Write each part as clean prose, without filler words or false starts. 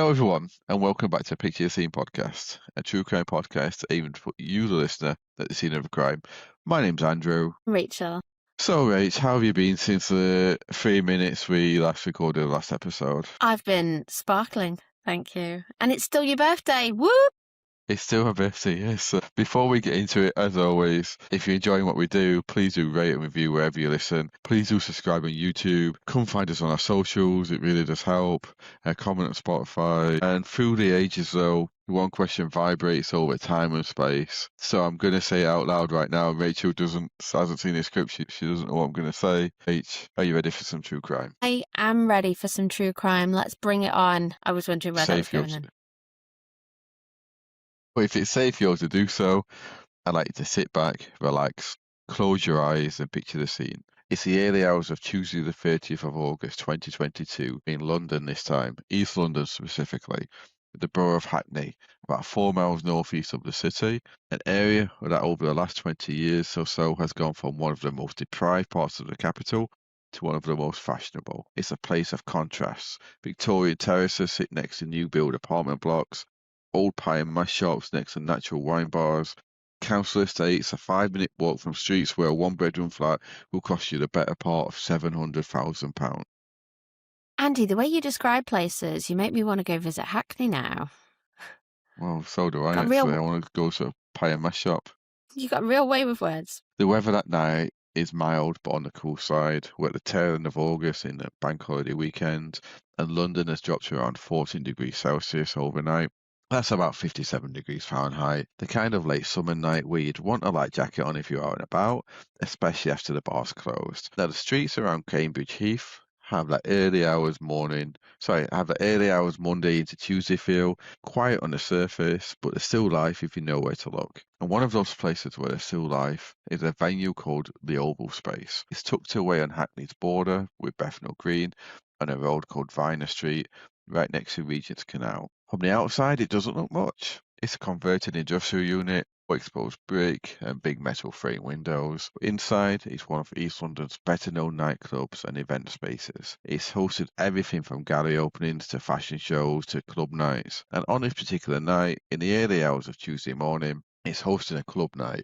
Hello, everyone, and welcome back to Picture the Scene podcast, a true crime podcast aimed to put you, the listener, at the scene of a crime. My name's Andrew. Rachel. So, Rach, how have you been since the 3 minutes we last recorded the last episode? I've been sparkling, thank you. And it's still your birthday, whoop! It's still my birthday, yes. Before we get into it, as always, if you're enjoying what we do, please do rate and review wherever you listen. Please do subscribe on YouTube. Come find us on our socials. It really does help. Comment on Spotify. And through the ages, though, one question vibrates over time and space. So I'm going to say it out loud right now. Rachel hasn't seen the script. She doesn't know what I'm going to say. H, are you ready for some true crime? I am ready for some true crime. Let's bring it on. I was wondering where that was going in. But if it's safe for you to do so, I'd like you to sit back, relax, close your eyes and picture the scene. It's the early hours of Tuesday the 30th of August 2022 in London this time, East London specifically, the borough of Hackney, about 4 miles northeast of the city, an area that over the last 20 years or so has gone from one of the most deprived parts of the capital to one of the most fashionable. It's a place of contrasts. Victorian terraces sit next to new build apartment blocks, old pie and mash shops next to natural wine bars, council estates, a 5-minute walk from streets where a one-bedroom flat will cost you the better part of £700,000. Andy, the way you describe places, you make me want to go visit Hackney now. Well, so do I, actually. I want to go to a pie and mash shop. You got a real way with words. The weather that night is mild but on the cool side. We're at the tail end of August in the bank holiday weekend, and London has dropped to around 14 degrees Celsius overnight. That's about 57 degrees Fahrenheit, the kind of late summer night where you'd want a light jacket on if you're out and about, especially after the bar's closed. Now, the streets around Cambridge Heath have that early hours Monday into Tuesday feel, quiet on the surface, but there's still life if you know where to look. And one of those places where there's still life is a venue called the Oval Space. It's tucked away on Hackney's border with Bethnal Green and a road called Viner Street, right next to Regent's Canal. From the outside, it doesn't look much. It's a converted industrial unit, exposed brick and big metal frame windows. Inside, it's one of East London's better-known nightclubs and event spaces. It's hosted everything from gallery openings to fashion shows to club nights. And on this particular night, in the early hours of Tuesday morning, it's hosting a club night.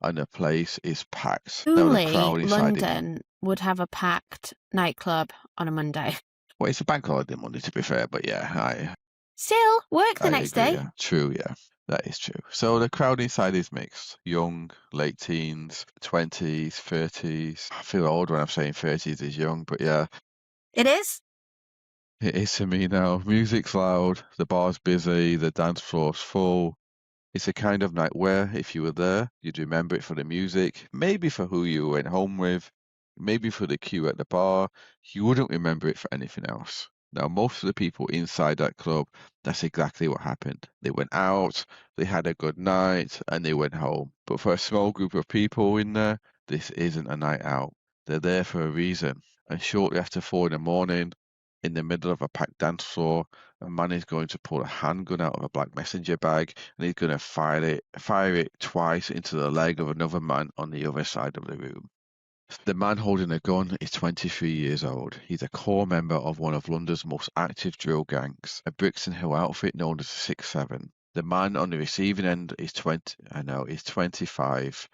And the place is packed. Truly, London would have a packed nightclub on a Monday. Well, it's a bank holiday Monday, to be fair, but yeah, Still, work the next day. Yeah. True, yeah. That is true. So the crowd inside is mixed. Young, late teens, 20s, 30s. I feel old when I'm saying 30s is young, but yeah. It is? It is to me now. Music's loud, the bar's busy, the dance floor's full. It's a kind of night where, if you were there, you'd remember it for the music, maybe for who you went home with, maybe for the queue at the bar. You wouldn't remember it for anything else. Now, most of the people inside that club, that's exactly what happened. They went out, they had a good night, and they went home. But for a small group of people in there, this isn't a night out. They're there for a reason. And shortly after 4 in the morning, in the middle of a packed dance floor, a man is going to pull a handgun out of a black messenger bag, and he's going to fire it twice into the leg of another man on the other side of the room. The man holding a gun is 23 years old. He's a core member of one of London's most active drill gangs, a Brixton Hill outfit known as 6-7. The man on the receiving end is 25,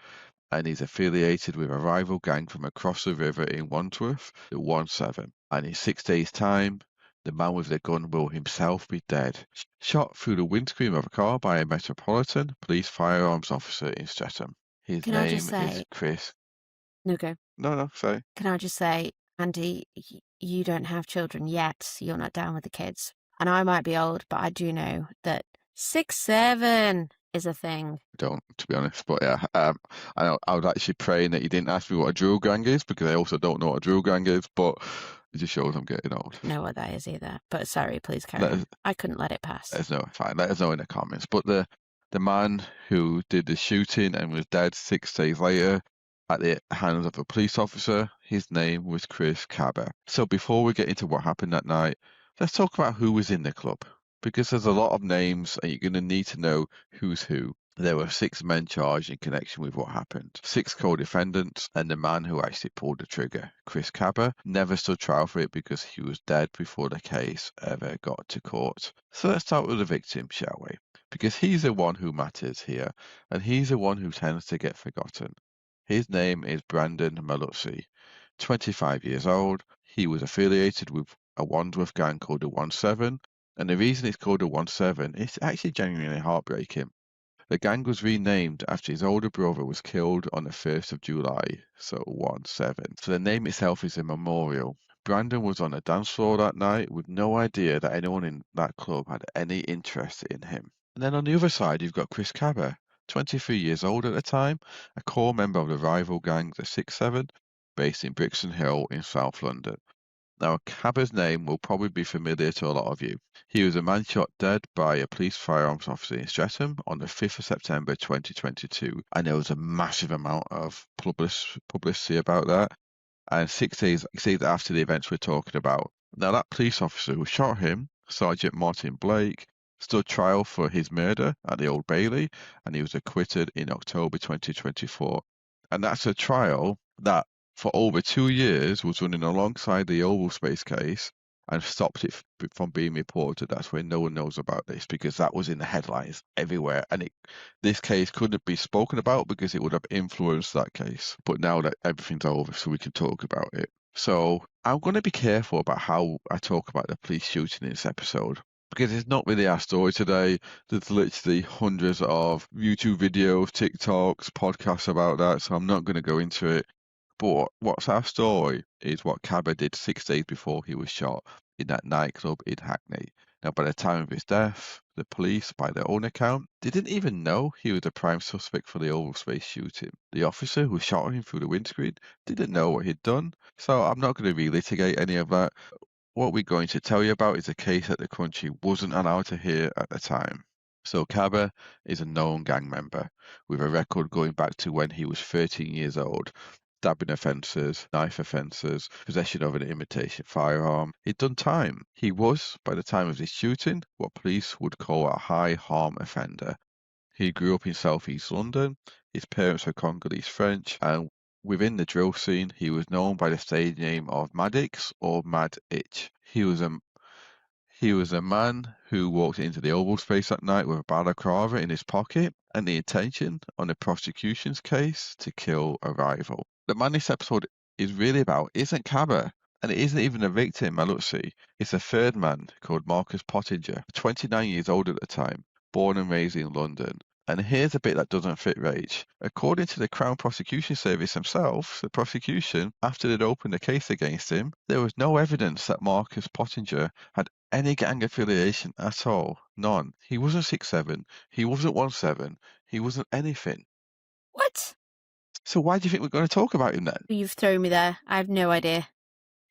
and he's affiliated with a rival gang from across the river in Wandsworth, the 1-7. And in 6 days' time, the man with the gun will himself be dead, shot through the windscreen of a car by a Metropolitan Police firearms officer in Streatham. His name is Chris. No, go. No, sorry. Can I just say, Andy, you don't have children yet. You're not down with the kids. And I might be old, but I do know that 6-7 is a thing. I don't, to be honest. But yeah, I was actually praying that you didn't ask me what a drill gang is, because I also don't know what a drill gang is, but it just shows I'm getting old. I know what that is either. But sorry, please carry on. I couldn't let it pass. Fine. Let us know in the comments. But the man who did the shooting and was dead 6 days later at the hands of a police officer, his name was Chris Kaba. So before we get into what happened that night, let's talk about who was in the club, because there's a lot of names and you're going to need to know who's who. There were 6 men charged in connection with what happened. 6 co-defendants, and the man who actually pulled the trigger, Chris Kaba, never stood trial for it because he was dead before the case ever got to court. So let's start with the victim, shall we? Because he's the one who matters here, and he's the one who tends to get forgotten. His name is Brandon Malutshi, 25 years old. He was affiliated with a Wandsworth gang called the 17, and the reason it's called the 17 is actually genuinely heartbreaking. The gang was renamed after his older brother was killed on the 1st of July, so 1-7. So the name itself is a memorial. Brandon was on a dance floor that night with no idea that anyone in that club had any interest in him. And then on the other side, you've got Chris Kaba, 23 years old at the time, a core member of the rival gang, the 6-7, based in Brixton Hill in South London. Now, Kaba's name will probably be familiar to a lot of you. He was a man shot dead by a police firearms officer in Streatham on the 5th of September 2022, and there was a massive amount of publicity about that. And 6 days after the events we're talking about. Now, that police officer who shot him, Sergeant Martin Blake, stood trial for his murder at the Old Bailey, and he was acquitted in October 2024. And that's a trial that for over 2 years was running alongside the Oval Space case and stopped it from being reported. That's why no one knows about this, because that was in the headlines everywhere. And this case couldn't be spoken about because it would have influenced that case. But now that everything's over, so we can talk about it. So I'm going to be careful about how I talk about the police shooting in this episode, because it's not really our story today. There's literally hundreds of YouTube videos, TikToks, podcasts about that, so I'm not going to go into it. But what's our story is what Kaba did 6 days before he was shot in that nightclub in Hackney. Now, by the time of his death, the police, by their own account, didn't even know he was the prime suspect for the Oval Space shooting. The officer who shot him through the windscreen didn't know what he'd done, so I'm not going to relitigate any of that. What we're going to tell you about is a case that the country wasn't allowed to hear at the time. So Kaba is a known gang member with a record going back to when he was 13 years old. Stabbing offences, knife offences, possession of an imitation firearm. He'd done time. He was, by the time of his shooting, what police would call a high harm offender. He grew up in South East London. His parents were Congolese French, and within the drill scene, he was known by the stage name of Maddox or Mad Itch. He was a man who walked into the Oval Space that night with a balaclava in his pocket and the intention on the prosecution's case to kill a rival. The man this episode is really about isn't Kaba, and it isn't even a victim, Malutshi. It's a third man called Marcus Pottinger, 29 years old at the time, born and raised in London. And here's a bit that doesn't fit Rach. According to the Crown Prosecution Service themselves, the prosecution, after they'd opened a case against him, there was no evidence that Marcus Pottinger had any gang affiliation at all. None. He wasn't 6'7", he wasn't 1'7", he wasn't anything. What? So why do you think we're going to talk about him then? You've thrown me there. I have no idea.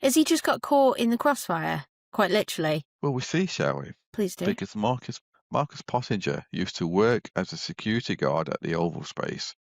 Has he just got caught in the crossfire? Quite literally. Well, we see, shall we? Please do. Because Marcus Pottinger used to work as a security guard at the Oval Space.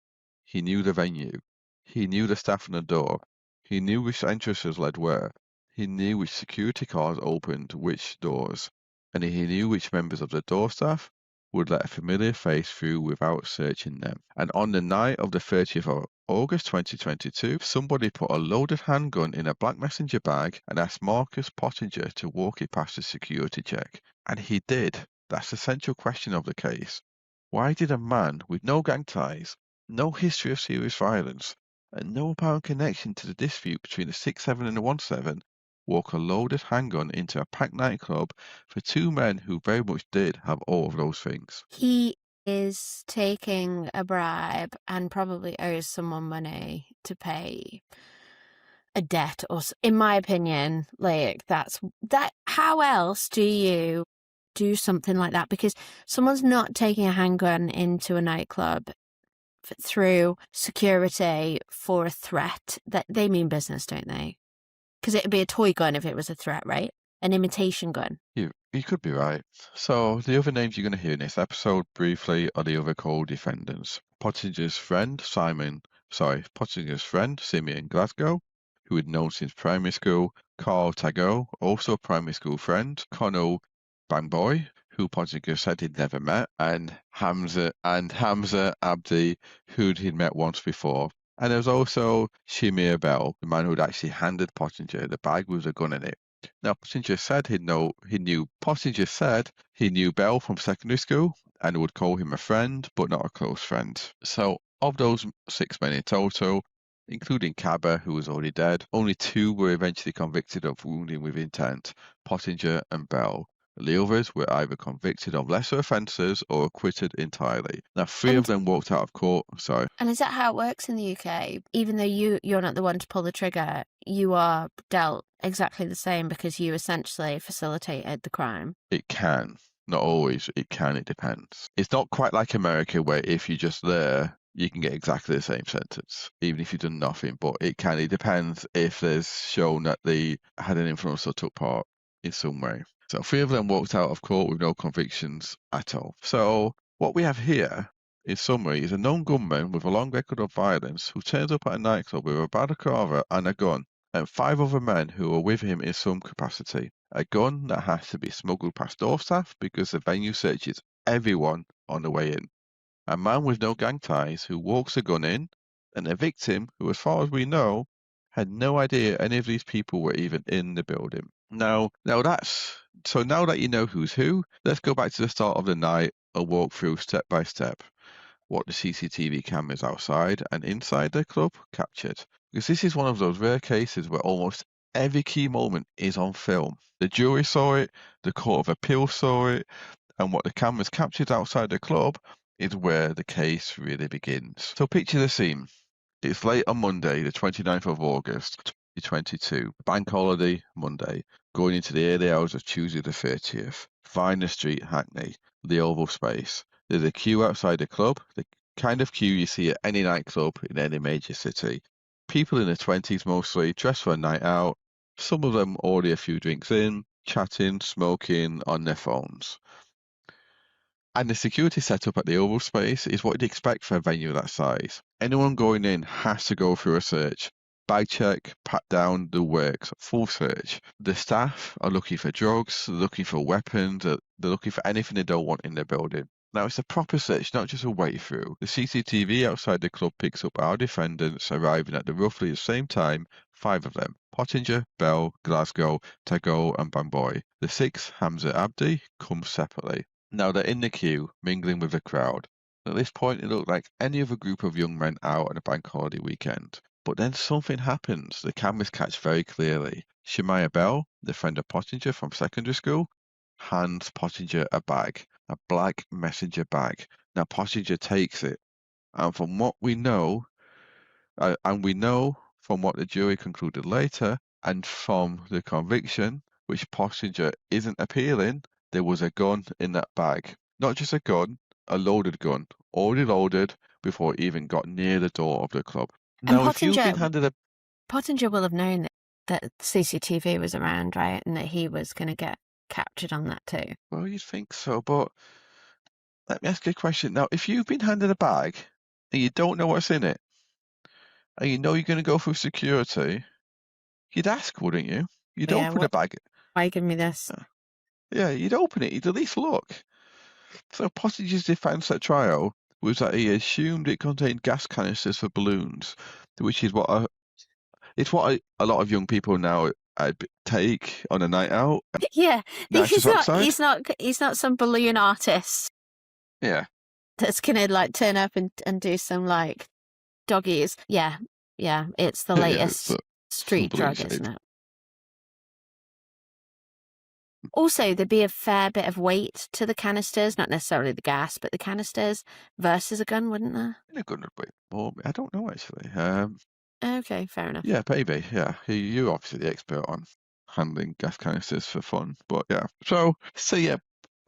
He knew the venue. He knew the staff on the door. He knew which entrances led where. He knew which security cars opened which doors. And he knew which members of the door staff would let a familiar face through without searching them. And on the night of the 30th of August 2022, somebody put a loaded handgun in a black messenger bag and asked Marcus Pottinger to walk it past the security check. And he did. That's the central question of the case. Why did a man with no gang ties, no history of serious violence, and no apparent connection to the dispute between the 6'7" and the 1'7", walk a loaded handgun into a packed nightclub for two men who very much did have all of those things? He is taking a bribe and probably owes someone money to pay a debt, or in my opinion, like that. How else do you do something like that? Because someone's not taking a handgun into a nightclub through security for a threat. That they mean business, don't they? Because it'd be a toy gun if it was a threat, right? An imitation gun. You could be right. So the other names you're going to hear in this episode briefly are the other co-defendants. Pottinger's friend Simeon Glasgow, who had known since primary school, Carl Tago, also a primary school friend, Conal Bangboy, who Pottinger said he'd never met, and Hamza Abdi, who he'd met once before. And there was also Shamir Bell, the man who'd actually handed Pottinger the bag with a gun in it. Now, Pottinger said he knew Bell from secondary school and would call him a friend, but not a close friend. So, of those 6 men in total, including Kaba, who was already dead, only 2 were eventually convicted of wounding with intent, Pottinger and Bell. The others were either convicted of lesser offences or acquitted entirely. Now, 3 of them walked out of court. Sorry. And is that how it works in the UK? Even though you're not the one to pull the trigger, you are dealt exactly the same because you essentially facilitated the crime. It can. Not always. It can. It depends. It's not quite like America where if you're just there, you can get exactly the same sentence, even if you've done nothing. But it can. It depends if there's shown that they had an influence or took part in some way. So 3 of them walked out of court with no convictions at all. So what we have here, in summary, is a known gunman with a long record of violence who turns up at a nightclub with a balaclava and a gun, and 5 other men who are with him in some capacity. A gun that has to be smuggled past door staff because the venue searches everyone on the way in. A man with no gang ties who walks a gun in, and a victim who, as far as we know, had no idea any of these people were even in the building. Now that you know who's who, let's go back to the start of the night and walk through step by step what the CCTV cameras outside and inside the club captured. Because this is one of those rare cases where almost every key moment is on film. The jury saw it, the Court of Appeal saw it, and what the cameras captured outside the club is where the case really begins. So picture the scene. It's late on Monday, the 29th of August, 2022, bank holiday Monday, going into the early hours of Tuesday the 30th. Viner Street, Hackney, the Oval Space. There's a queue outside the club, the kind of queue you see at any nightclub in any major city. People in their 20s mostly, dressed for a night out, some of them already a few drinks in, chatting, smoking on their phones. And the security setup at the Oval Space is what you'd expect for a venue that size. Anyone going in has to go through a search. Bag check, pat down, the works, full search. The staff are looking for drugs, they're looking for weapons, they're looking for anything they don't want in their building. Now, it's a proper search, not just a wait through. The CCTV outside the club picks up our defendants arriving at the roughly the same time, 5 of them. Pottinger, Bell, Glasgow, Tago and Bamboy. The 6th, Hamza Abdi, come separately. Now they're in the queue, mingling with the crowd. At this point, it looked like any other group of young men out on a bank holiday weekend. But then something happens. The cameras catch very clearly. Shemaiah Bell, the friend of Pottinger from secondary school, hands Pottinger a bag, a black messenger bag. Now Pottinger takes it, and from what we know, from what the jury concluded later, and from the conviction, which Pottinger isn't appealing, there was a gun in that bag. Not just a gun, a loaded gun, already loaded before it even got near the door of the club. Now, if you've been handed a... Pottinger will have known that CCTV was around, right? And that he was going to get captured on that too. Well, you'd think so, but let me ask you a question. Now, if you've been handed a bag and you don't know what's in it, and you know you're going to go through security, you'd ask, wouldn't you? You'd open the bag. Why give me this? Yeah, you'd open it. You'd at least look. So Pottinger's defence at trial was that he assumed it contained gas canisters for balloons, which is what a lot of young people now take on a night out. Yeah, he's not some balloon artist. Yeah, that's gonna like turn up and do some like doggies. Yeah, it's the latest street drug, isn't it? Also, there'd be a fair bit of weight to the canisters, not necessarily the gas, but the canisters versus a gun, wouldn't there? A gun would weigh more. I don't know actually. Okay, fair enough. Yeah, maybe. Yeah, you're obviously the expert on handling gas canisters for fun, but yeah. So yeah,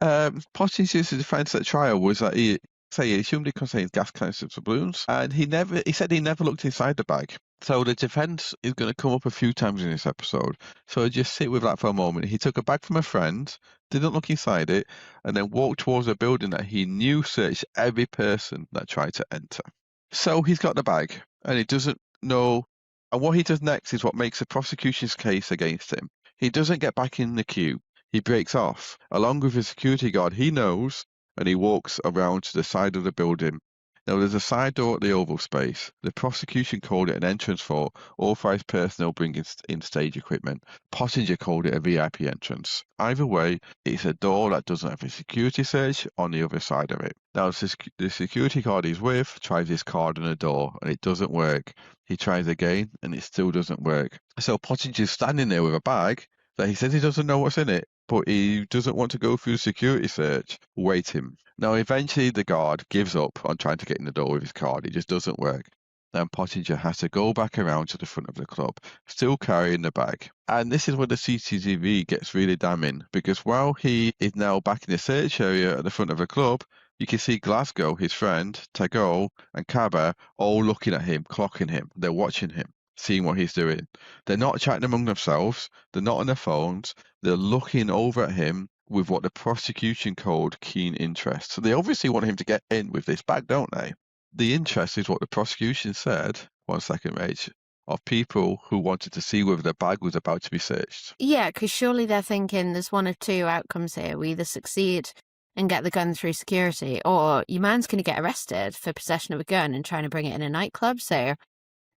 Pottinger's defence at trial was that he assumed it contained gas canisters for balloons, and he said he never looked inside the bag. So the defence is going to come up a few times in this episode. So just sit with that for a moment. He took a bag from a friend, didn't look inside it, and then walked towards a building that he knew searched every person that tried to enter. So he's got the bag, and he doesn't know. And what he does next is what makes the prosecution's case against him. He doesn't get back in the queue. He breaks off, along with his security guard he knows, and he walks around to the side of the building. Now, there's a side door at the oval space. The prosecution called it an entrance for authorized personnel bringing in stage equipment. Pottinger called it a VIP entrance. Either way, it's a door that doesn't have a security search on the other side of it. Now, the security guard he's with tries his card on the door, and it doesn't work. He tries again, and it still doesn't work. So Pottinger's standing there with a bag that he says he doesn't know what's in it, but he doesn't want to go through the security search, waiting. Now, eventually the guard gives up on trying to get in the door with his card. It just doesn't work. Then Pottinger has to go back around to the front of the club, still carrying the bag. And this is where the CCTV gets really damning, because while he is now back in the search area at the front of the club, you can see Glasgow, his friend, Tago, and Kaba all looking at him, clocking him. They're watching him, seeing what he's doing. They're not chatting among themselves. They're not on their phones. They're looking over at him with what the prosecution called keen interest. So they obviously want him to get in with this bag, don't they? The interest is what the prosecution said, 1 second, Rach, of people who wanted to see whether the bag was about to be searched. Yeah, because surely they're thinking there's one of two outcomes here. We either succeed and get the gun through security, or your man's going to get arrested for possession of a gun and trying to bring it in a nightclub. So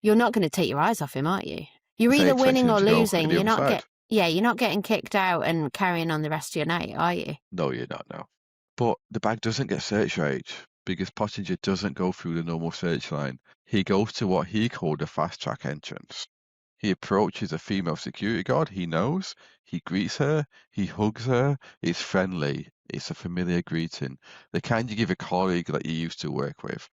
you're not going to take your eyes off him, are you? You're They either expect winning him or to go losing. the You're other not side. you're not getting kicked out and carrying on the rest of your night, are you? No, you're not, no. But the bag doesn't get search rate because Pottinger doesn't go through the normal search line. He goes to what he called a fast track entrance. He approaches a female security guard he knows. He greets her. He hugs her. It's friendly. It's a familiar greeting. The kind you give a colleague that you used to work with.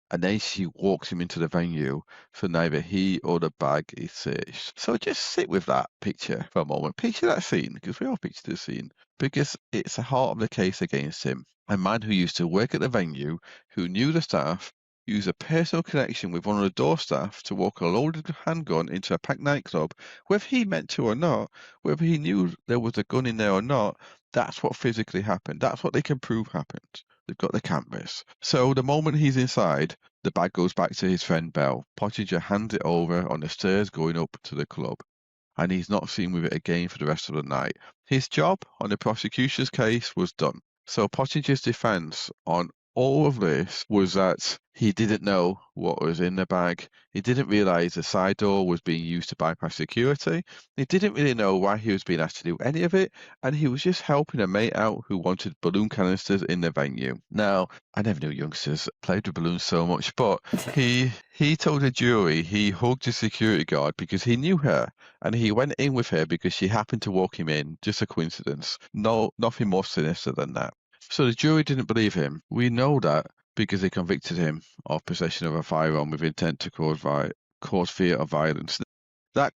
And then she walks him into the venue, so neither he or the bag is searched. So just sit with that picture for a moment. Picture that scene, because we all picture the scene, because it's the heart of the case against him. A man who used to work at the venue, who knew the staff, used a personal connection with one of the door staff to walk a loaded handgun into a packed nightclub, whether he meant to or not, whether he knew there was a gun in there or not, that's what physically happened. That's what they can prove happened. They've got the cameras. So the moment he's inside, the bag goes back to his friend Bell. Pottinger hands it over on the stairs going up to the club, and he's not seen with it again for the rest of the night. His job on the prosecution's case was done. So Pottinger's defense on all of this was that he didn't know what was in the bag. He didn't realize the side door was being used to bypass security. He didn't really know why he was being asked to do any of it, and he was just helping a mate out who wanted balloon canisters in the venue. Now, I never knew youngsters played with balloons so much, but he told the jury he hugged a security guard because he knew her, and he went in with her because she happened to walk him in. Just a coincidence. No, nothing more sinister than that. So the jury didn't believe him. We know that because they convicted him of possession of a firearm with intent to cause fear of violence. That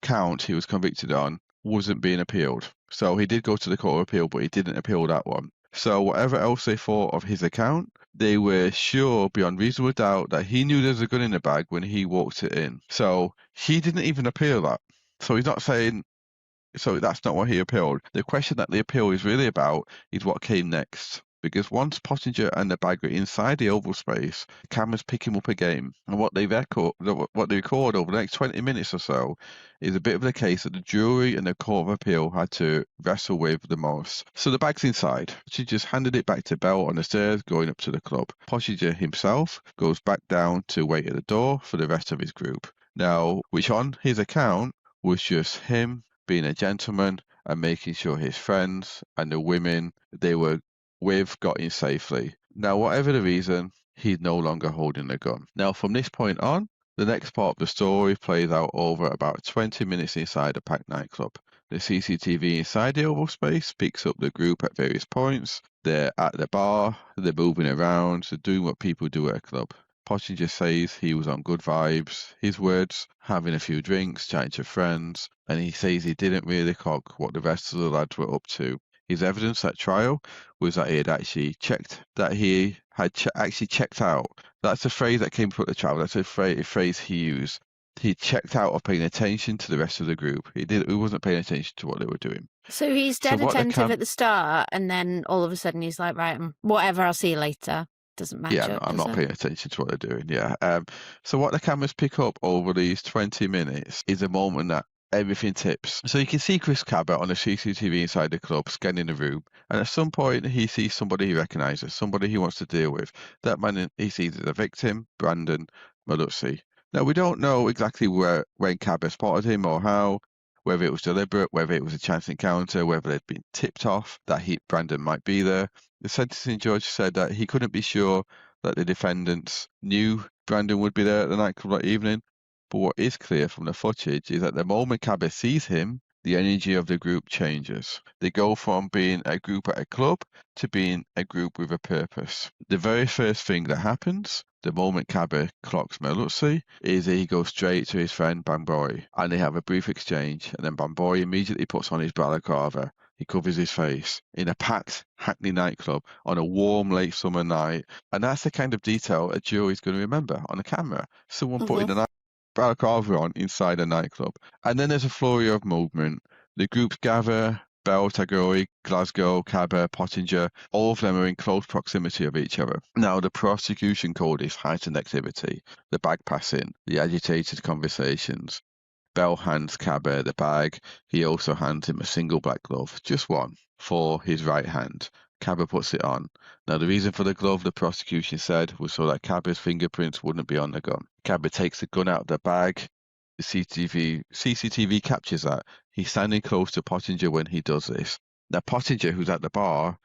count he was convicted on wasn't being appealed. So he did go to the Court of Appeal, but he didn't appeal that one. So whatever else they thought of his account, they were sure beyond reasonable doubt that he knew there was a gun in the bag when he walked it in. So he didn't even appeal that. So he's not saying. So that's not what he appealed. The question that the appeal is really about is what came next. Because once Pottinger and the bag were inside the oval space, the cameras pick him up again. And what they record over the next 20 minutes or so is a bit of the case that the jury and the Court of Appeal had to wrestle with the most. So the bag's inside. She just handed it back to Bell on the stairs going up to the club. Pottinger himself goes back down to wait at the door for the rest of his group. Now, which on his account was just him being a gentleman and making sure his friends and the women they were with got in safely. Now, whatever the reason, he's no longer holding a gun. Now, from this point on, the next part of the story plays out over about 20 minutes inside a packed nightclub. The CCTV inside the oval space picks up the group at various points. They're at the bar, they're moving around, they're doing what people do at a club. Pottinger says he was on good vibes. His words, having a few drinks, chatting to friends, and he says he didn't really clock what the rest of the lads were up to. His evidence at trial was that he had actually checked out. That's the phrase that came from the trial. That's a phrase he used. He checked out of paying attention to the rest of the group. He wasn't paying attention to what they were doing. So he's dead attentive at the start, and then all of a sudden he's like, right, whatever, I'll see you later. doesn't Yeah, match up, I'm does not it? paying attention to what they're doing. Yeah. So what the cameras pick up over these 20 minutes is a moment that everything tips. So you can see Chris Kaba on the CCTV inside the club scanning the room, and at some point he sees somebody he recognizes, somebody he wants to deal with. That man he sees as a victim, Brandon Malutshi. Now we don't know exactly when Kaba spotted him or how, whether it was deliberate, whether it was a chance encounter, whether they'd been tipped off that Brandon might be there. The sentencing judge said that he couldn't be sure that the defendants knew Brandon would be there at the nightclub that evening. But what is clear from the footage is that the moment Cabot sees him, the energy of the group changes. They go from being a group at a club to being a group with a purpose. The very first thing that happens, the moment Cabot clocks Malutshi, is he goes straight to his friend Bamboy, and they have a brief exchange, and then Bamboy immediately puts on his balaclava. He covers his face in a packed Hackney nightclub on a warm late summer night. And that's the kind of detail a jury's going to remember on a camera. Someone putting a balaclava on inside a nightclub. And then there's a flurry of movement. The groups gather. Bell, Tagore, Glasgow, Cabot, Pottinger, all of them are in close proximity of each other. Now, the prosecution called this heightened activity, the bag passing, the agitated conversations. Bell hands Cabot the bag. He also hands him a single black glove, just one, for his right hand. Cabot puts it on. Now, the reason for the glove, the prosecution said, was so that Cabot's fingerprints wouldn't be on the gun. Cabot takes the gun out of the bag. The CCTV captures that. He's standing close to Pottinger when he does this. Now, Pottinger, who's at the bar,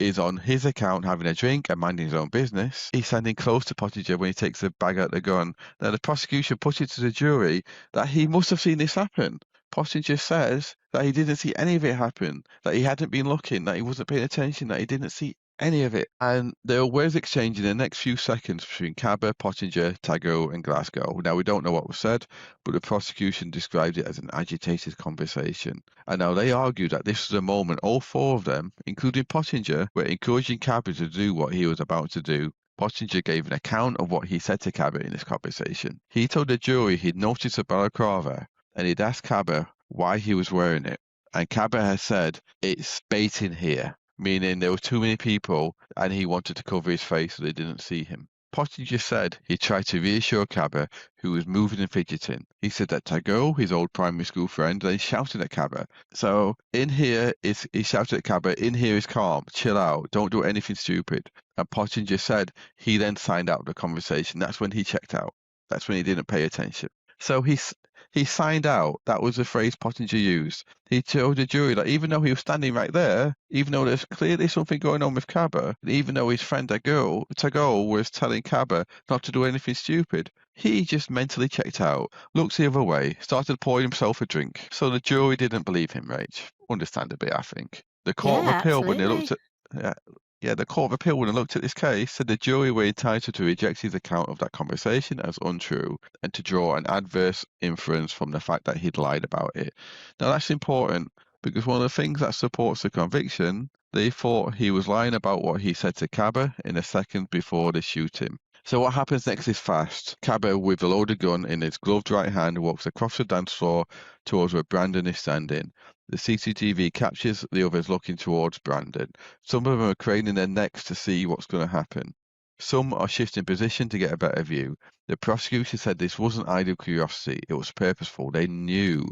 is on his account having a drink and minding his own business, he's standing close to Pottinger when he takes the bag out of the gun. Now, the prosecution puts it to the jury that he must have seen this happen. Pottinger says that he didn't see any of it happen, that he hadn't been looking, that he wasn't paying attention, that he didn't see any of it. And there are words exchanged in the next few seconds between Cabot, Pottinger, Tago, and Glasgow. Now, we don't know what was said, but the prosecution described it as an agitated conversation. And now they argue that this was a moment all four of them, including Pottinger, were encouraging Cabot to do what he was about to do. Pottinger gave an account of what he said to Cabot in this conversation. He told the jury he'd noticed a balaclava and he'd asked Cabot why he was wearing it. And Cabot had said, "It's bait in here," meaning there were too many people and he wanted to cover his face so they didn't see him. Pottinger said he tried to reassure Cabot, who was moving and fidgeting. He said that Tago, his old primary school friend, then shouted at Cabot. So he shouted at Cabot, "In here is calm, chill out, don't do anything stupid." And Pottinger said he then signed out of the conversation. That's when he checked out. That's when he didn't pay attention. So he signed out. That was the phrase Pottinger used. He told the jury that even though he was standing right there, even though there's clearly something going on with Cabot, and even though his friend Tago was telling Cabot not to do anything stupid, he just mentally checked out, looked the other way, started pouring himself a drink. So the jury didn't believe him, Rach. Understandably, I think. The Court of Yeah, Appeal, when they looked absolutely. at the Court of Appeal, when they looked at this case, said the jury were entitled to reject his account of that conversation as untrue and to draw an adverse inference from the fact that he'd lied about it. Now, that's important because one of the things that supports the conviction, they thought he was lying about what he said to Cabot in the seconds before they shoot him. So what happens next is fast. Cabot, with the loaded gun in his gloved right hand, walks across the dance floor towards where Brandon is standing. The CCTV captures the others looking towards Brandon. Some of them are craning their necks to see what's going to happen. Some are shifting position to get a better view. The prosecution said this wasn't idle curiosity, it was purposeful. They knew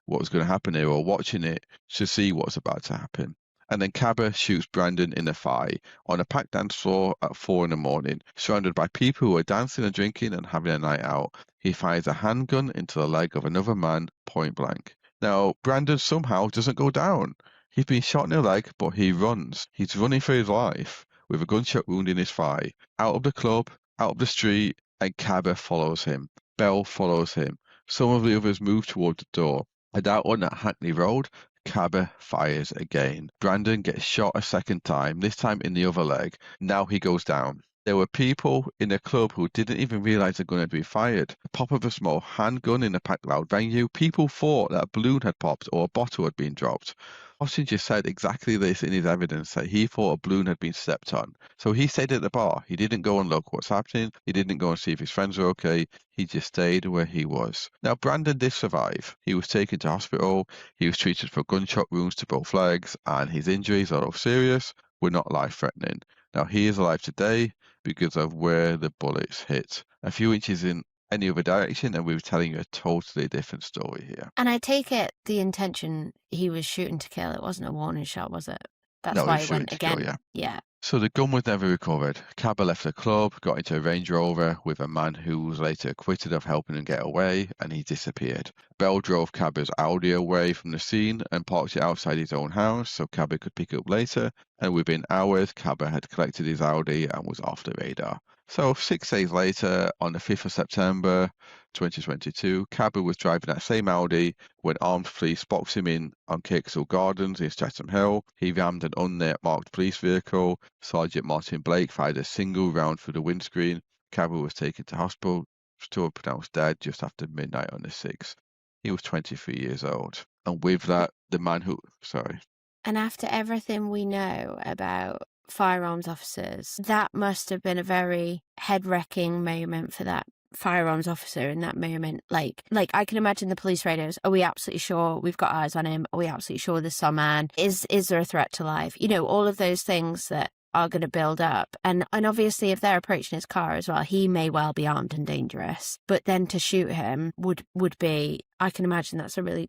what was going to happen. They were watching it to see what's about to happen. And then Cabba shoots Brandon in the thigh on a packed dance floor at 4 in the morning, surrounded by people who are dancing and drinking and having a night out. He fires a handgun into the leg of another man point blank. Now, Brandon somehow doesn't go down. He's been shot in the leg, but he runs. He's running for his life with a gunshot wound in his thigh. Out of the club, out of the street, and Cabba follows him. Bell follows him. Some of the others move toward the door. At that one at Hackney Road, Cabba fires again. Brandon gets shot a second time, this time in the other leg. Now he goes down. There were people in the club who didn't even realize the gun had been fired. The pop of a small handgun in a packed loud venue. People thought that a balloon had popped or a bottle had been dropped. Pottinger said exactly this in his evidence, that he thought a balloon had been stepped on. So he stayed at the bar. He didn't go and look what's happening. He didn't go and see if his friends were okay. He just stayed where he was. Now, Brandon did survive. He was taken to hospital. He was treated for gunshot wounds to both legs, and his injuries, although serious, were not life-threatening. Now, he is alive today, because of where the bullets hit. A few inches in any other direction, and we were telling you a totally different story here. And I take it the intention he was shooting to kill. It wasn't a warning shot, was it? That's No, he why was he shooting went to kill, again. yeah. Yeah. So the gun was never recovered. Kaba left the club, got into a Range Rover with a man who was later acquitted of helping him get away, and he disappeared. Bell drove Kaba's Audi away from the scene and parked it outside his own house so Kaba could pick it up later, and within hours, Kaba had collected his Audi and was off the radar. So 6 days later, on the 5th of September 2022, Kaba was driving that same Audi when armed police boxed him in on Kirksall Gardens in Streatham Hill. He rammed an unmarked police vehicle. Sergeant Martin Blake fired a single round through the windscreen. Kaba was taken to hospital, still pronounced dead just after midnight on the 6th. He was 23 years old. And with that, the man who... Sorry. And after everything we know about firearms officers, that must have been a very head-wrecking moment for that firearms officer in that moment. Like I can imagine the police radios. Are we absolutely sure we've got eyes on him? Are we absolutely sure there's some man? Is there a threat to life? You know, all of those things that are going to build up. And obviously if they're approaching his car as well, he may well be armed and dangerous. But then to shoot him would be, I can imagine that's a really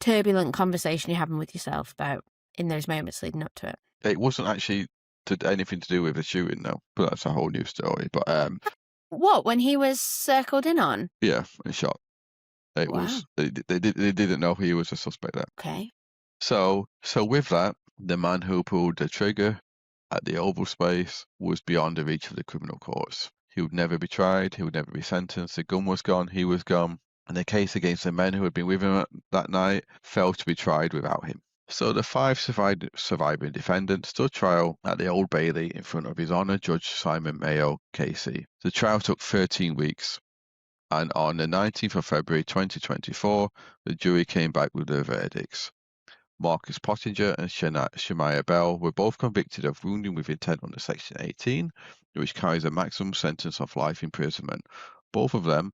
turbulent conversation you're having with yourself about in those moments leading up to it. It wasn't actually anything to do with the shooting, though. But that's a whole new story. But What, when he was circled in on? yeah, and shot. It Wow. was they didn't know he was a suspect there. Okay. So with that, the man who pulled the trigger at the Oval Space was beyond the reach of the criminal courts. He would never be tried. He would never be sentenced. The gun was gone. He was gone. And the case against the men who had been with him that night failed to be tried without him. So the 5 surviving defendants stood trial at the Old Bailey in front of His Honour Judge Simon Mayo KC. The trial took 13 weeks. And on the 19th of February 2024, the jury came back with their verdicts. Marcus Pottinger and Shemaiah Bell were both convicted of wounding with intent under Section 18, which carries a maximum sentence of life imprisonment. Both of them,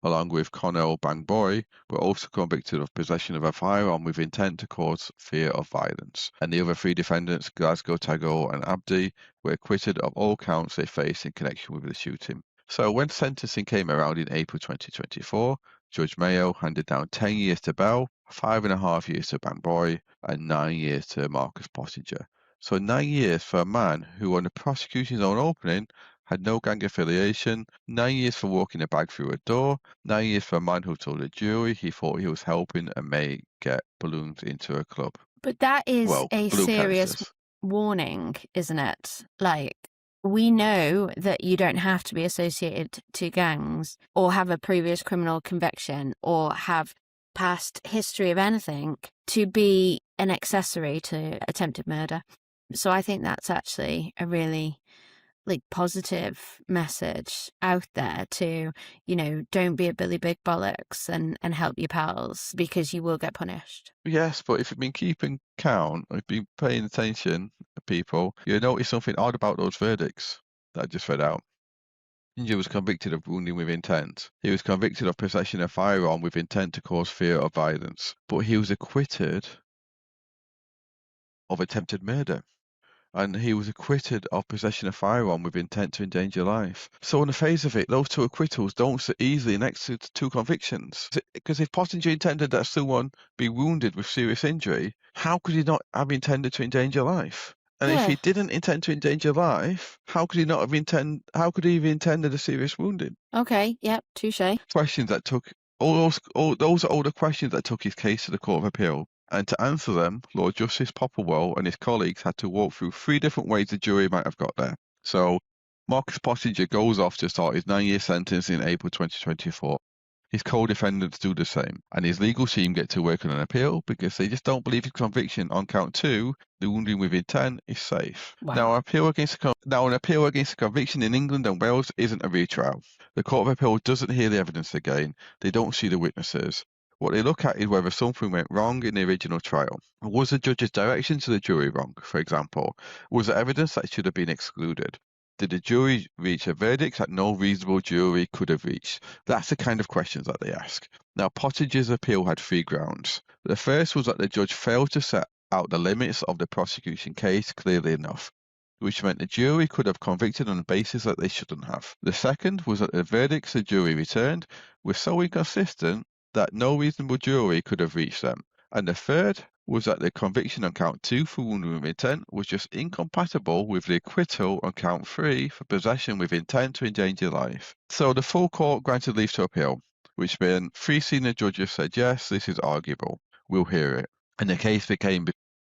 along with Connell Bangboy, were also convicted of possession of a firearm with intent to cause fear of violence. And the other 3 defendants, Glasgow, Tagore and Abdi, were acquitted of all counts they faced in connection with the shooting. So when sentencing came around in April 2024, Judge Mayo handed down 10 years to Bell, 5.5 years to Bangboy, and 9 years to Marcus Pottinger. So 9 years for a man who, on the prosecution's own opening, had no gang affiliation, 9 years for walking a bag through a door, 9 years for a man who told the jury he thought he was helping a mate get balloons into a club. But that is a balloon serious canisters. warning, isn't it? Like, we know that you don't have to be associated to gangs or have a previous criminal conviction or have past history of anything to be an accessory to attempted murder. So I think that's actually a really positive message out there to, don't be a Billy Big Bollocks and help your pals because you will get punished. Yes, but if you've been keeping count, or you've been paying attention to people, you'll notice something odd about those verdicts that I just read out. Pottinger was convicted of wounding with intent. He was convicted of possession of a firearm with intent to cause fear of violence. But he was acquitted of attempted murder. And he was acquitted of possession of a firearm with intent to endanger life. So on the face of it, those 2 acquittals don't sit easily next to 2 convictions. Because if Pottinger intended that someone be wounded with serious injury, how could he not have intended to endanger life? And if he didn't intend to endanger life, how could he have intended a serious wounding? Okay, yep, touche. Questions that took those are all the questions that took his case to the Court of Appeal. And to answer them, Lord Justice Popplewell and his colleagues had to walk through 3 different ways the jury might have got there. So Marcus Pottinger goes off to start his 9-year sentence in April 2024. His co-defendants do the same, and his legal team get to work on an appeal because they just don't believe his conviction on count 2, the wounding with intent, is safe. Wow. Now, an appeal against a conviction in England and Wales isn't a retrial. The Court of Appeal doesn't hear the evidence again. They don't see the witnesses. What they look at is whether something went wrong in the original trial. Was the judge's direction to the jury wrong, for example? Was there evidence that should have been excluded? Did the jury reach a verdict that no reasonable jury could have reached? That's the kind of questions that they ask. Now, Pottinger's appeal had 3 grounds. The first was that the judge failed to set out the limits of the prosecution case clearly enough. which meant the jury could have convicted on a basis that they shouldn't have. The second was that the verdicts the jury returned were so inconsistent that no reasonable jury could have reached them. And the third was that the conviction on count 2 for wounding with intent was just incompatible with the acquittal on count 3 for possession with intent to endanger life. So the full court granted leave to appeal, which meant 3 senior judges said, yes, this is arguable. We'll hear it. And the case became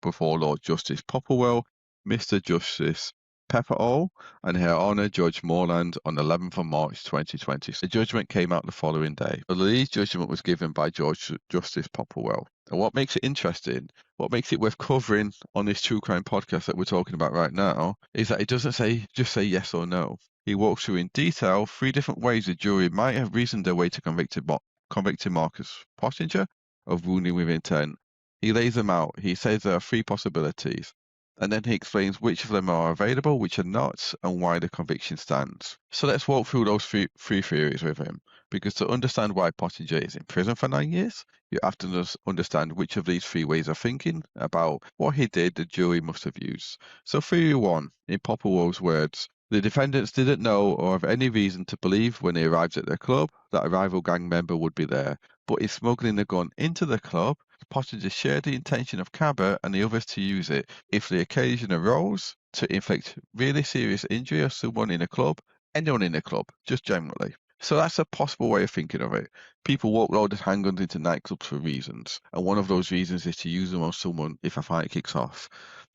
before Lord Justice Popplewell, Mr. Justice Pepperall, and Her Honour Judge Morland on the 11th of March 2020. The judgment came out the following day. The lead judgment was given by Justice Popplewell. And what makes it interesting, what makes it worth covering on this true crime podcast that we're talking about right now, is that it doesn't just say yes or no. He walks through in detail 3 different ways the jury might have reasoned their way to convicting Marcus Pottinger of wounding with intent. He lays them out. He says there are 3 possibilities. And then he explains which of them are available, which are not, and why the conviction stands. So let's walk through those three theories with him. Because to understand why Pottinger is in prison for 9 years, you have to understand which of these 3 ways of thinking about what he did the jury must have used. So theory 1, in Popplewell's words, the defendants didn't know or have any reason to believe when they arrived at their club that a rival gang member would be there. But in smuggling the gun into the club, Pottinger shared the intention of Kaba and the others to use it if the occasion arose to inflict really serious injury on someone in a club, anyone in the club, just generally. So that's a possible way of thinking of it. People walk loaded handguns into nightclubs for reasons, and one of those reasons is to use them on someone if a fight kicks off,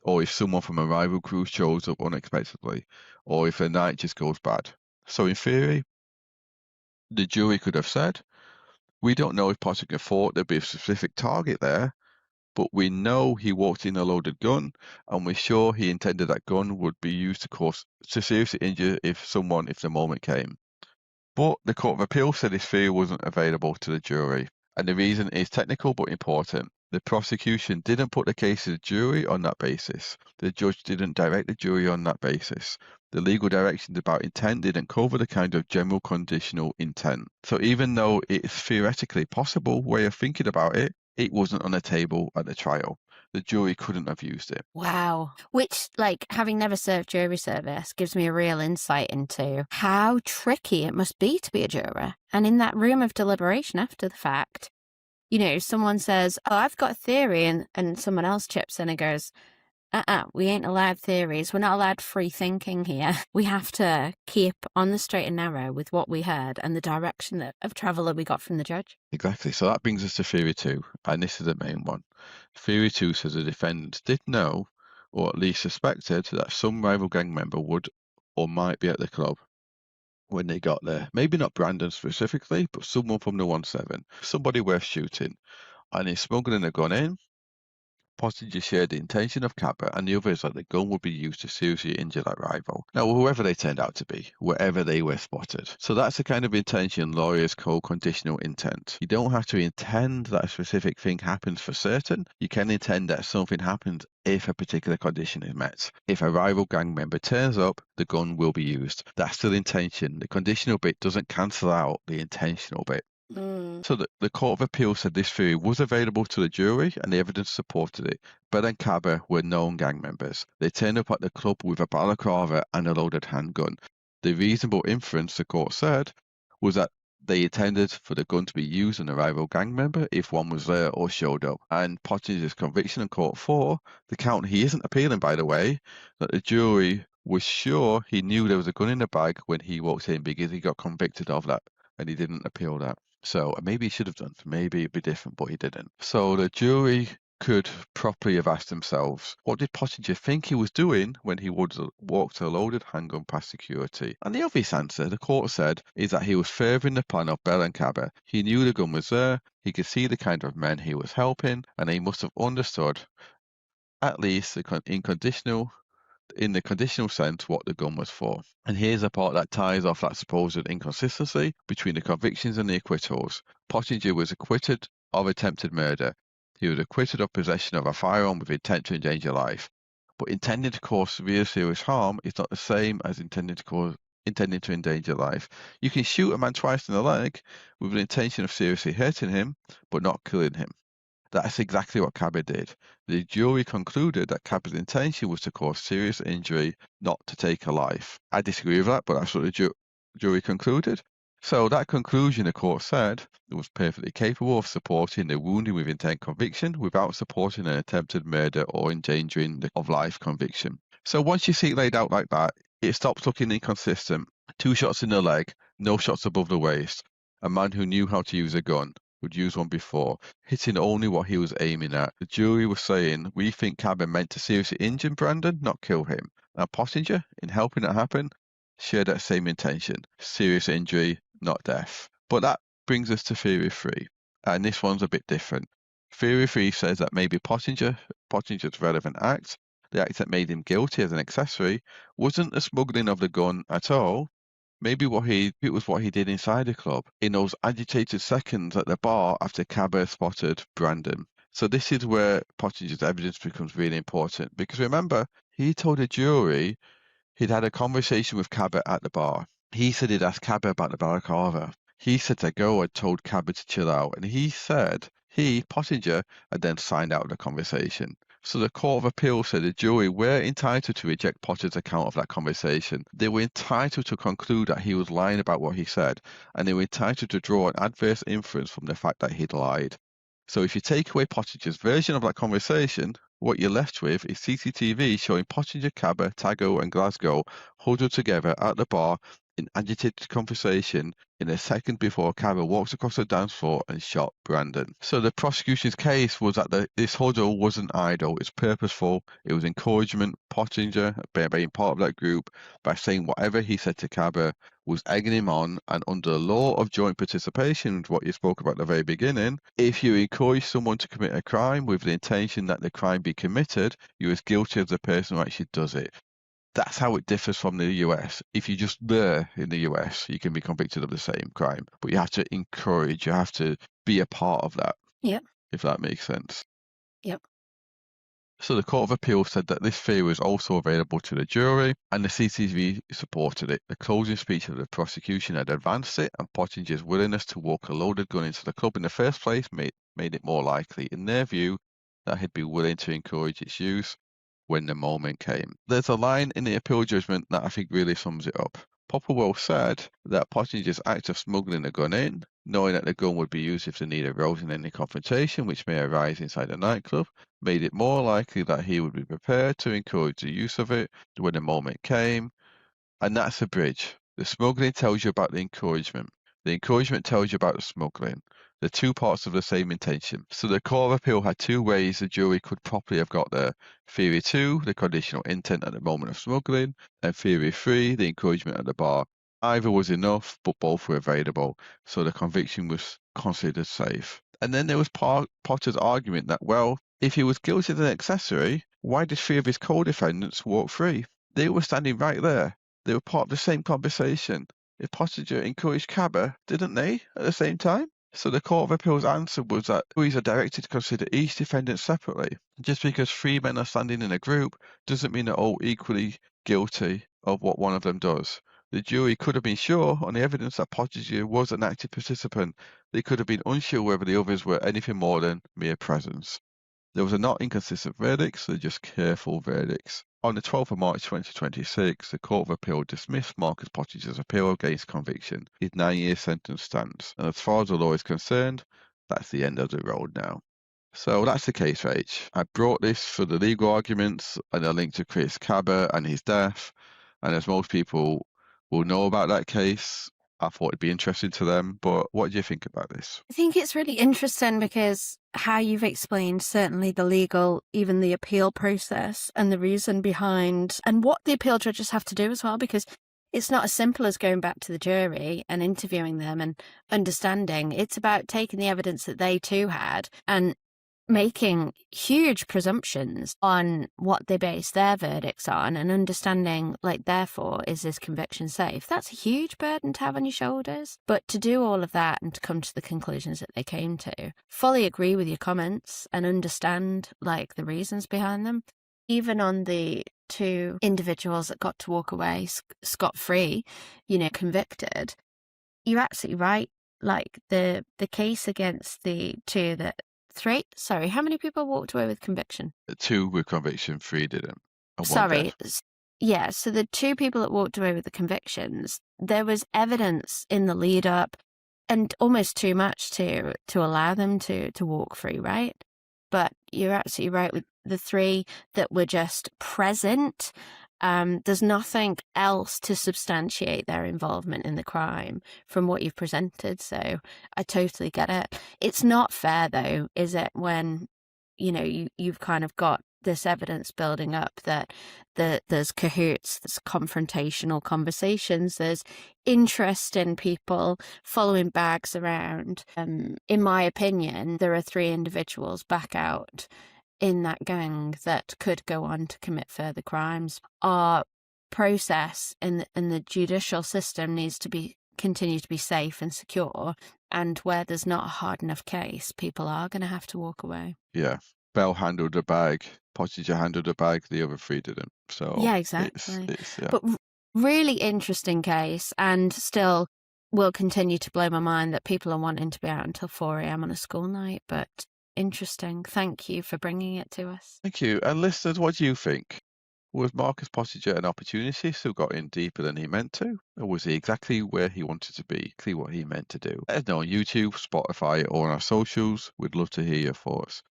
or if someone from a rival crew shows up unexpectedly, or if a night just goes bad. So in theory, the jury could have said, we don't know if Pottinger thought there'd be a specific target there, but we know he walked in a loaded gun, and we're sure he intended that gun would be used to seriously injure if the moment came. But the Court of Appeal said this theory wasn't available to the jury, and the reason is technical but important. The prosecution didn't put the case to the jury on that basis. The judge didn't direct the jury on that basis. The legal directions about intent didn't cover the kind of general conditional intent. So even though it's theoretically possible way of thinking about it, it wasn't on the table at the trial. The jury couldn't have used it. Wow. Which, having never served jury service, gives me a real insight into how tricky it must be to be a juror. And in that room of deliberation after the fact, someone says, oh, I've got a theory, and someone else chips in and goes, we ain't allowed theories. We're not allowed free thinking here. We have to keep on the straight and narrow with what we heard and the direction of travel that we got from the judge. Exactly. So that brings us to theory 2, and this is the main one. Theory 2 says the defendants did know, or at least suspected, that some rival gang member would or might be at the club when they got there. Maybe not Brandon specifically, but someone from the 1-7. Somebody worth shooting. And in smuggling a gun in, Pottinger shared the intention of Kaba and the others that the gun would be used to seriously injure that rival. Now, whoever they turned out to be, wherever they were spotted. So that's the kind of intention lawyers call conditional intent. You don't have to intend that a specific thing happens for certain. You can intend that something happens if a particular condition is met. If a rival gang member turns up, the gun will be used. That's still intention. The conditional bit doesn't cancel out the intentional bit. So the Court of Appeal said this theory was available to the jury and the evidence supported it. Bell and Kaba were known gang members. They turned up at the club with a balaclava and a loaded handgun. The reasonable inference, the court said, was that they intended for the gun to be used on a rival gang member if one was there or showed up. And Pottinger's conviction in Court 4, the count he isn't appealing, by the way, that the jury was sure he knew there was a gun in the bag when he walked in because he got convicted of that and he didn't appeal that. So maybe he should have done. Maybe it'd be different, but he didn't. So the jury could properly have asked themselves, what did Pottinger think he was doing when he walked a loaded handgun past security? And the obvious answer, the court said, is that he was furthering the plan of Bell and Kaba. He knew the gun was there, he could see the kind of men he was helping, and he must have understood, at least in the conditional sense, what the gun was for. And here's a part that ties off that supposed inconsistency between the convictions and the acquittals. Pottinger was acquitted of attempted murder. He was acquitted of possession of a firearm with intent to endanger life. But intending to cause severe serious harm is not the same as intending to endanger life. You can shoot a man twice in the leg with an intention of seriously hurting him, but not killing him. That's exactly what Kaba did. The jury concluded that Kaba's intention was to cause serious injury, not to take a life. I disagree with that, but that's what the jury concluded. So that conclusion, the court said, it was perfectly capable of supporting the wounding with intent conviction without supporting an attempted murder or endangering of life conviction. So once you see it laid out like that, it stops looking inconsistent. 2 shots in the leg, no shots above the waist. A man who knew how to use a gun, would use one before, hitting only what he was aiming at. The jury was saying, we think Kaba meant to seriously injure Brandon, not kill him. Now Pottinger, in helping it happen, shared that same intention. Serious injury, not death. But that brings us to Theory 3. And this one's a bit different. Theory 3 says that maybe Pottinger's relevant act, the act that made him guilty as an accessory, wasn't the smuggling of the gun at all. Maybe it was what he did inside the club, in those agitated seconds at the bar after Kaba spotted Brandon. So this is where Pottinger's evidence becomes really important, because remember, he told the jury he'd had a conversation with Kaba at the bar. He said he'd asked Kaba about the balaclava. He said that Go had told Kaba to chill out, and he said Pottinger, had then signed out of the conversation. So the Court of Appeal said the jury were entitled to reject Potter's account of that conversation. They were entitled to conclude that he was lying about what he said, and they were entitled to draw an adverse inference from the fact that he'd lied. So if you take away Pottinger's version of that conversation, what you're left with is CCTV showing Pottinger, Kaba, Tago, and Glasgow huddled together at the bar in agitated conversation in a second before Kaba walks across the dance floor and shot Brandon. So the prosecution's case was that this huddle wasn't idle, it's purposeful, it was encouragement. Pottinger, by being part of that group, by saying whatever he said to Kaba, was egging him on, and under the law of joint participation, what you spoke about at the very beginning, if you encourage someone to commit a crime with the intention that the crime be committed, you're as guilty as the person who actually does it. That's how it differs from the US. If you're just there in the US, you can be convicted of the same crime, but you have to encourage, you have to be a part of that. Yep. If that makes sense. Yep. So the Court of Appeal said that this theory was also available to the jury, and the CCTV supported it. The closing speech of the prosecution had advanced it, and Pottinger's willingness to walk a loaded gun into the club in the first place made it more likely, in their view, that he'd be willing to encourage its use when the moment came. There's a line in the appeal judgment that I think really sums it up. Popplewell said that Pottinger's act of smuggling a gun in, knowing that the gun would be used if the need arose in any confrontation which may arise inside a nightclub, made it more likely that he would be prepared to encourage the use of it when the moment came. And that's a bridge. The smuggling tells you about the encouragement. The encouragement tells you about the smuggling. The two parts of the same intention. So the Court of Appeal had 2 ways the jury could properly have got there. Theory 2, the conditional intent at the moment of smuggling, and Theory 3, the encouragement at the bar. Either was enough, but both were available, so the conviction was considered safe. And then there was Potter's argument that, well, if he was guilty as an accessory, why did 3 of his co-defendants walk free? They were standing right there. They were part of the same conversation. If Pottinger encouraged Kaba, didn't they, at the same time? So the Court of Appeal's answer was that juries are directed to consider each defendant separately. Just because 3 men are standing in a group doesn't mean they're all equally guilty of what one of them does. The jury could have been sure on the evidence that Pottinger was an active participant. They could have been unsure whether the others were anything more than mere presence. There was a not inconsistent verdict, so just careful verdicts. On the 12th of March 2026, the Court of Appeal dismissed Marcus Pottinger's appeal against conviction. His 9-year sentence stands, and as far as the law is concerned, that's the end of the road now. So that's the case, Rach. I brought this for the legal arguments and a link to Chris Kaba and his death, and as most people will know about that case, I thought it'd be interesting to them, but what do you think about this? I think it's really interesting because how you've explained certainly the legal, even the appeal process and the reason behind and what the appeal judges have to do as well, because it's not as simple as going back to the jury and interviewing them and understanding. It's about taking the evidence that they too had and making huge presumptions on what they base their verdicts on and understanding, like, therefore, is this conviction safe? That's a huge burden to have on your shoulders. But to do all of that and to come to the conclusions that they came to, fully agree with your comments and understand, like, the reasons behind them. Even on the 2 individuals that got to walk away scot-free, convicted, you're absolutely right. Like, the case against the 2 that 3? Sorry, how many people walked away with conviction? 2 with conviction, 3 didn't, and 1 Sorry. dead. Yeah, so the 2 people that walked away with the convictions, there was evidence in the lead up and almost too much to allow them to walk free, right? But you're absolutely right with the 3 that were just present. There's nothing else to substantiate their involvement in the crime from what you've presented, so I totally get it. It's not fair, though, is it, when you've kind of got this evidence building up that there's cahoots, there's confrontational conversations, there's interest in people following bags around. In my opinion, there are 3 individuals back out in that gang that could go on to commit further crimes. Our process in the judicial system needs to continue to be safe and secure, and where there's not a hard enough case, people are going to have to walk away. Yeah. Bell handled the bag, Pottinger handled the bag, the other 3 didn't. So Yeah, exactly. yeah. But really interesting case, and still will continue to blow my mind that people are wanting to be out until 4 a.m. on a school night, but interesting. Thank you for bringing it to us. Thank you. And listeners, what do you think? Was Marcus Pottinger an opportunist who got in deeper than he meant to? Or was he exactly where he wanted to be, exactly what he meant to do? Let us know on YouTube, Spotify, or on our socials. We'd love to hear your thoughts.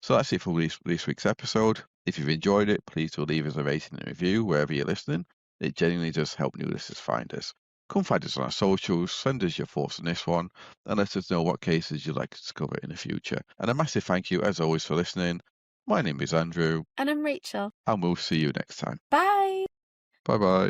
So that's it for this week's episode. If you've enjoyed it, please do leave us a rating and review wherever you're listening. It genuinely does help new listeners find us. Come find us on our socials, send us your thoughts on this one, and let us know what cases you'd like us to cover in the future. And a massive thank you, as always, for listening. My name is Andrew. And I'm Rachel. And we'll see you next time. Bye. Bye-bye.